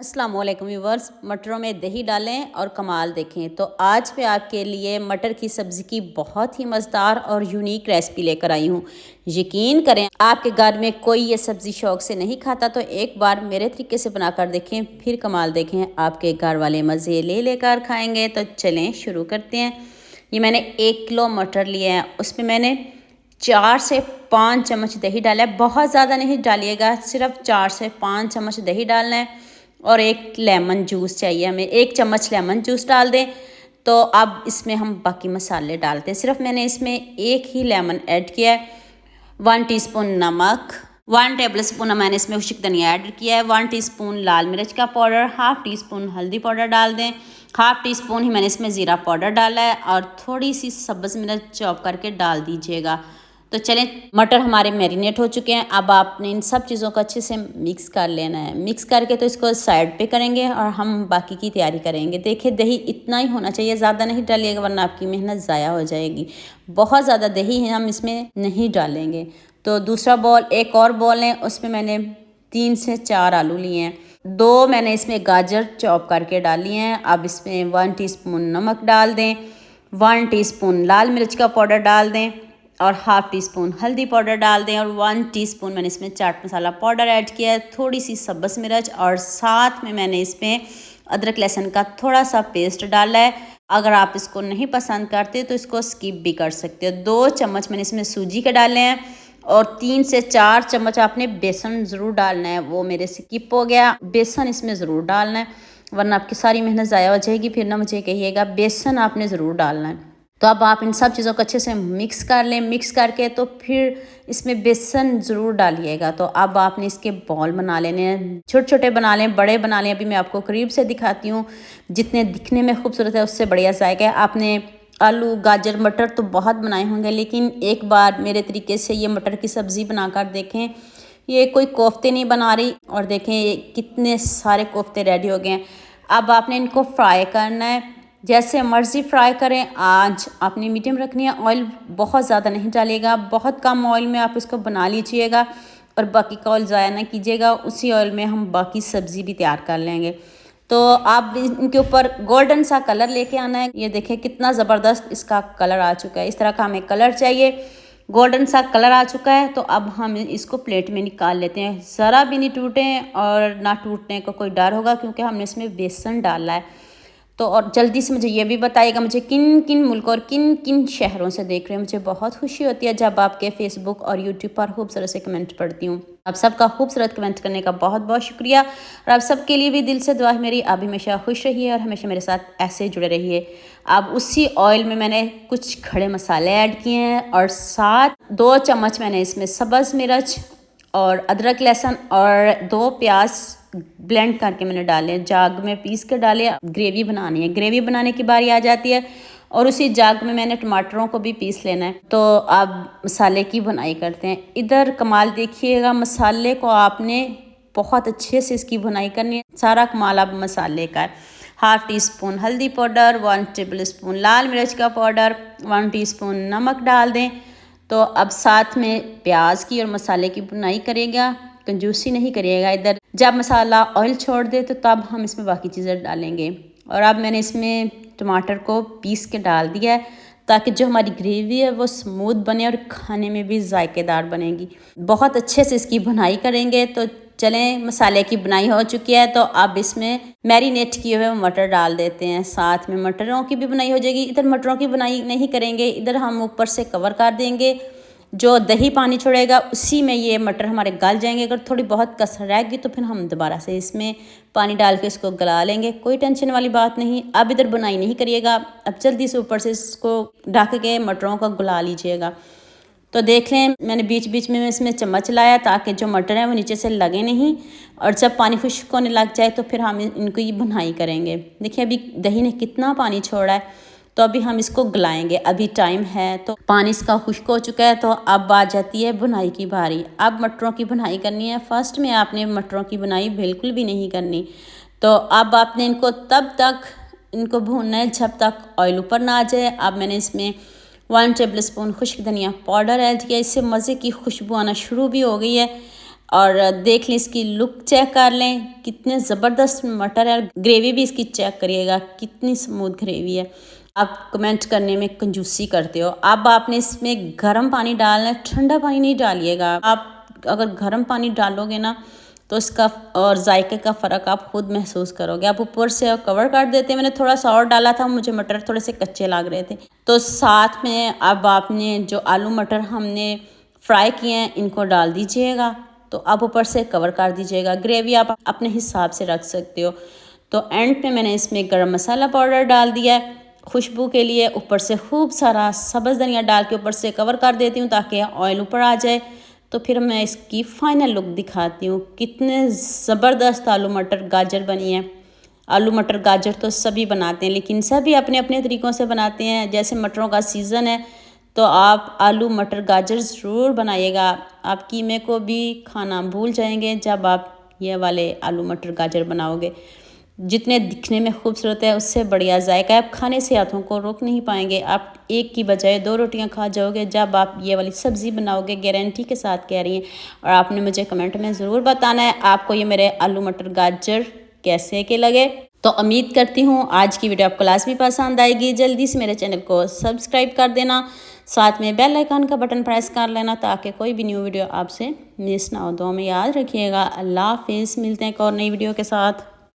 अस्सलाम वालेकुम व्यूवर्स। मटरों में दही डालें और कमाल देखें। तो आज मैं आपके लिए मटर की सब्ज़ी की बहुत ही मज़ेदार और यूनिक रेसिपी लेकर आई हूँ। यकीन करें आपके घर में कोई ये सब्ज़ी शौक़ से नहीं खाता तो एक बार मेरे तरीके से बनाकर देखें, फिर कमाल देखें, आपके घर वाले मज़े ले लेकर खाएँगे। तो चलें शुरू करते हैं। ये मैंने 1 किलो मटर लिए हैं, उसमें मैंने 4 से 5 चम्मच दही डाला है। बहुत ज़्यादा नहीं डालिएगा, सिर्फ 4 से 5 चम्मच दही डालना है। और 1 लेमन जूस चाहिए हमें, 1 चम्मच लेमन जूस डाल दें। तो अब इसमें हम बाकी मसाले डालते हैं। सिर्फ मैंने इसमें 1 ही लेमन ऐड किया है। 1 टीस्पून नमक, 1 टेबल स्पून मैंने इसमें खुश्क धनिया ऐड किया है। 1 टीस्पून लाल मिर्च का पाउडर, हाफ़ टी स्पून हल्दी पाउडर डाल दें। हाफ़ टी स्पून ही मैंने इसमें ज़ीरा पाउडर डाला है और थोड़ी सी सब्ज़ मिर्च चॉप करके डाल दीजिएगा। तो चलें, मटर हमारे मैरिनेट हो चुके हैं। अब आपने इन सब चीज़ों को अच्छे से मिक्स कर लेना है। मिक्स करके तो इसको साइड पे करेंगे और हम बाकी की तैयारी करेंगे। देखिए, दही इतना ही होना चाहिए, ज़्यादा नहीं डालिएगा वरना आपकी मेहनत ज़ाया हो जाएगी। बहुत ज़्यादा दही हम इसमें नहीं डालेंगे। तो दूसरा बॉल, एक और बॉल है, उसमें मैंने 3 से 4 आलू लिए हैं। 2 मैंने इसमें गाजर चॉप करके डाली हैं। अब इसमें 1 टीस्पून नमक डाल दें, 1 टीस्पून लाल मिर्च का पाउडर डाल दें और हाफ़ टी स्पून हल्दी पाउडर डाल दें और 1 टीस्पून मैंने इसमें चाट मसाला पाउडर ऐड किया है, थोड़ी सी सब्ज़ मिर्च और साथ में मैंने इसमें अदरक लहसुन का थोड़ा सा पेस्ट डाला है। अगर आप इसको नहीं पसंद करते तो इसको स्किप भी कर सकते हो। 2 चम्मच मैंने इसमें सूजी के डाले हैं और 3 से 4 चम्मच आपने बेसन ज़रूर डालना है। वो मेरे स्किप हो गया, बेसन इसमें ज़रूर डालना है वरना आपकी सारी मेहनत ज़ाया हो जाएगी। फिर ना मुझे कहिएगा, बेसन आपने ज़रूर डालना है। तो अब आप इन सब चीज़ों को अच्छे से मिक्स कर लें। मिक्स करके तो फिर इसमें बेसन ज़रूर डालिएगा। तो अब आपने इसके बॉल बना लेने हैं, छोटे छोटे बना लें, बड़े बना लें। अभी मैं आपको करीब से दिखाती हूँ। जितने दिखने में खूबसूरत है उससे बढ़िया जाएगा है। आपने आलू गाजर मटर तो बहुत बनाए होंगे, लेकिन एक बार मेरे तरीके से ये मटर की सब्ज़ी बनाकर देखें। ये कोई कोफ्ते नहीं बना रही और देखें कितने सारे कोफ्ते रेडी हो गए हैं। अब आपने इनको फ्राई करना है, जैसे मर्ज़ी फ्राई करें। आज आपने मीडियम रखनी है, ऑयल बहुत ज़्यादा नहीं डालिएगा, बहुत कम ऑयल में आप इसको बना लीजिएगा और बाकी का ऑयल ज़ाया ना कीजिएगा। उसी ऑयल में हम बाकी सब्ज़ी भी तैयार कर लेंगे। तो आप इनके ऊपर गोल्डन सा कलर लेके आना है। ये देखें कितना ज़बरदस्त इसका कलर आ चुका है। इस तरह का हमें कलर चाहिए, गोल्डन सा कलर आ चुका है। तो अब हम इसको प्लेट में निकाल लेते हैं। ज़रा भी नहीं टूटें और ना टूटने का कोई डर होगा क्योंकि हमने इसमें बेसन डाला है। तो और जल्दी से मुझे ये भी बताइएगा, मुझे किन किन मुल्कों और किन किन शहरों से देख रहे हैं। मुझे बहुत खुशी होती है जब आपके फेसबुक और यूट्यूब पर खूबसूरत से कमेंट पढ़ती हूँ। आप सबका खूबसूरत कमेंट करने का बहुत बहुत शुक्रिया और आप सबके लिए भी दिल से दुआ है मेरी। आप हमेशा खुश रहिए और हमेशा मेरे साथ ऐसे जुड़े रहिए। अब उसी ऑयल में मैंने कुछ खड़े मसाले ऐड किए हैं और साथ 2 चम्मच मैंने इसमें सब्ज़ मिर्च और अदरक लहसुन और 2 प्याज ब्लेंड करके मैंने डाले, जाग में पीस कर डाले। ग्रेवी बनानी है, ग्रेवी बनाने की बारी आ जाती है और उसी जाग में मैंने टमाटरों को भी पीस लेना है। तो अब मसाले की बुनाई करते हैं। इधर कमाल देखिएगा, मसाले को आपने बहुत अच्छे से इसकी बुनाई करनी है। सारा कमाल अब मसाले का है। हाफ़ टी स्पून हल्दी पाउडर, 1 टेबल स्पून लाल मिर्च का पाउडर, 1 टीस्पून नमक डाल दें। तो अब साथ में प्याज की और मसाले की बुनाई करेगा, कंजूसी नहीं करिएगा। इधर जब मसाला ऑयल छोड़ दे तो तब हम इसमें बाकी चीज़ें डालेंगे। और अब मैंने इसमें टमाटर को पीस के डाल दिया है ताकि जो हमारी ग्रेवी है वो स्मूथ बने और खाने में भी जायकेदार बनेगी। बहुत अच्छे से इसकी बुनाई करेंगे। तो चलें, मसाले की बुनाई हो चुकी है तो अब इसमें मैरिनेट किए हुए मटर डाल देते हैं। साथ में मटरों की भी बुनाई हो जाएगी। इधर मटरों की बुनाई नहीं करेंगे, इधर हम ऊपर से कवर कर देंगे। जो दही पानी छोड़ेगा उसी में ये मटर हमारे गल जाएंगे। अगर थोड़ी बहुत कसर रहेगी तो फिर हम दोबारा से इसमें पानी डाल के इसको गला लेंगे, कोई टेंशन वाली बात नहीं। अब इधर बुनाई नहीं करिएगा, अब जल्दी से ऊपर से इसको ढक के मटरों को गला लीजिएगा। तो देख लें, मैंने बीच बीच में इसमें चम्मच लाया ताकि जो मटर है वो नीचे से लगे नहीं और जब पानी खुश्क होने लग जाए तो फिर हम इनको ये बुनाई करेंगे। देखिए अभी दही ने कितना पानी छोड़ा है, तो अभी हम इसको गलाएंगे। अभी टाइम है, तो पानी इसका खुश्क हो चुका है। तो अब आ जाती है बुनाई की बारी। अब मटरों की बुनाई करनी है। फर्स्ट में आपने मटरों की बुनाई बिल्कुल भी नहीं करनी। तो अब आपने इनको तब तक इनको भूनना है जब तक ऑयल ऊपर ना आ जाए। अब मैंने इसमें 1 टेबल स्पून खुश्क धनिया पाउडर ऐड किया, इससे मज़े की खुशबू आना शुरू भी हो गई है। और देख लें, इसकी लुक चेक कर लें, कितने ज़बरदस्त मटर है। ग्रेवी भी इसकी चेक करिएगा, कितनी स्मूथ ग्रेवी है। आप कमेंट करने में कंजूसी करते हो। अब आपने इसमें गर्म पानी डालना है, ठंडा पानी नहीं डालिएगा। आप अगर गर्म पानी डालोगे ना तो इसका और जायके का फ़र्क आप खुद महसूस करोगे। आप ऊपर से कवर कर देते हैं, मैंने थोड़ा सा और डाला था, मुझे मटर थोड़े से कच्चे लग रहे थे। तो साथ में अब आपने जो आलू मटर हमने फ्राई किए हैं इनको डाल दीजिएगा। तो अब ऊपर से कवर कर दीजिएगा। ग्रेवी आप अपने हिसाब से रख सकते हो। तो एंड पे मैंने इसमें गरम मसाला पाउडर डाल दिया है खुशबू के लिए। ऊपर से खूब सारा सब्ज़ धनिया डाल के ऊपर से कवर कर देती हूँ ताकि ऑयल ऊपर आ जाए। तो फिर मैं इसकी फ़ाइनल लुक दिखाती हूँ। कितने ज़बरदस्त आलू मटर गाजर बनी है। आलू मटर गाजर तो सभी बनाते हैं, लेकिन सभी अपने अपने तरीक़ों से बनाते हैं। जैसे मटरों का सीज़न है तो आप आलू मटर गाजर ज़रूर बनाइएगा। आप कीमे को भी खाना भूल जाएंगे जब आप ये वाले आलू मटर गाजर बनाओगे। जितने दिखने में खूबसूरत है उससे बढ़िया जायका है। आप खाने से हाथों को रोक नहीं पाएंगे। आप एक की बजाय 2 रोटियां खा जाओगे जब आप ये वाली सब्ज़ी बनाओगे, गारंटी के साथ कह रही हैं। और आपने मुझे कमेंट में ज़रूर बताना है आपको ये मेरे आलू मटर गाजर कैसे के लगे। तो उम्मीद करती हूँ आज की वीडियो आपको लाजमी पसंद आएगी। जल्दी से मेरे चैनल को सब्सक्राइब कर देना, साथ में बेल आइकन का बटन प्रेस कर लेना ताकि कोई भी न्यू वीडियो आपसे मिस ना हो। तो हमें याद रखिएगा। अल्लाह हाफिज़, मिलते हैं एक और नई वीडियो के साथ।